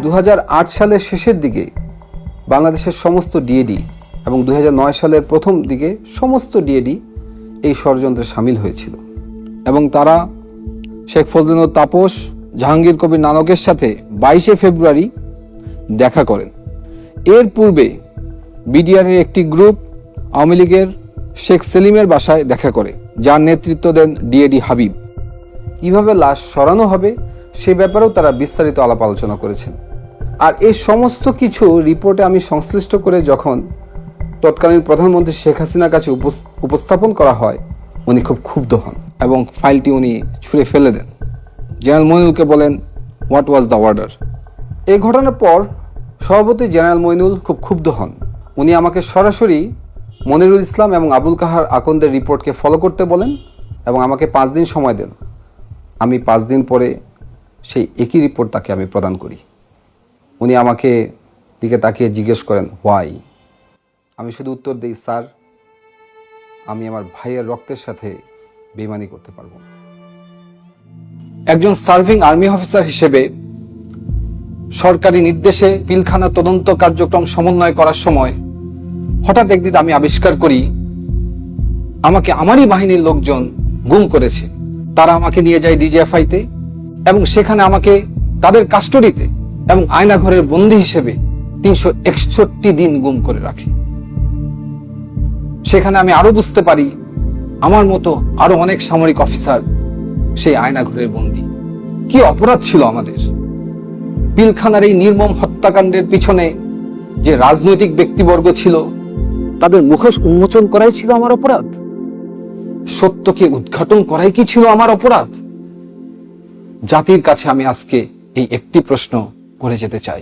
2008 সালের শেষের দিকে বাংলাদেশের সমস্ত ডিএডি এবং 2009 সালের প্রথম দিকে সমস্ত ডিএডি এই ষড়যন্ত্রে সামিল হয়েছিল এবং তারা শেখ ফজলুল তাপস, জাহাঙ্গীর কবির নানকের সাথে 22শে ফেব্রুয়ারি দেখা করেন। এর পূর্বে বিডিআরের একটি গ্রুপ আওয়ামী লীগের শেখ সেলিমের বাসায় দেখা করে, যার নেতৃত্ব দেন ডিএডি হাবিব। কিভাবে লাশ সরানো হবে সে ব্যাপারেও তারা বিস্তারিত আলাপ আলোচনা করেছেন। আর এই সমস্ত কিছু রিপোর্টে আমি সংশ্লিষ্ট করে যখন তৎকালীন প্রধানমন্ত্রী শেখ হাসিনার কাছে উপস্থাপন করা হয়, উনি খুব ক্ষুব্ধ হন এবং ফাইলটি উনি ছুঁড়ে ফেলে দেন। জেনারেল মইনুলকে বলেন, হোয়াট ওয়াজ দ্য অর্ডার? এই ঘটনার পর সভাপতি জেনারেল মইনুল খুব ক্ষুব্ধ হন। উনি আমাকে সরাসরি মনিরুল ইসলাম এবং আবুল কাহার আকন্দের রিপোর্টকে ফলো করতে বলেন এবং আমাকে 5 দিন সময় দেন। আমি 5 দিন পরে সেই একই রিপোর্ট তাকে আমি প্রদান করি। উনি আমাকে দিকে তাকিয়ে জিজ্ঞেস করেন, হোয়াই? আমি শুধু উত্তর দিই, স্যার, আমি আমার ভাইয়ের রক্তের সাথে বেইমানি করতে পারবো না। একজন সার্ভিং আর্মি অফিসার হিসেবে সরকারি নির্দেশে পিলখানা তদন্ত কার্যক্রম সমন্বয় করার সময় হঠাৎ একদিন আমি আবিষ্কার করি আমাকে আমারই বাহিনীর লোকজন গুম করেছে। তারা আমাকে নিয়ে যায় ডিজিএফআইতে এবং সেখানে আমাকে তাদের কাস্টডিতে এবং আয়নাঘরের বন্দী হিসেবে 361 দিন গুম করে রাখে। সেখানে আমি আরো বুঝতে পারি আমার মতো আরো অনেক সামরিক অফিসার সেই আয়নাঘরের বন্দী। কি অপরাধ ছিল আমাদের! পিলখানার এই নির্মম হত্যাকাণ্ডের পিছনে যে রাজনৈতিক ব্যক্তিবর্গ ছিল, তাদের মুখোশ উন্মোচন করাই ছিল আমার অপরাধ? সত্যকে উদ্ঘাটন করাই কি ছিল আমার অপরাধ? জাতির কাছে আমি আজকে এই একটি প্রশ্ন করে যেতে চাই।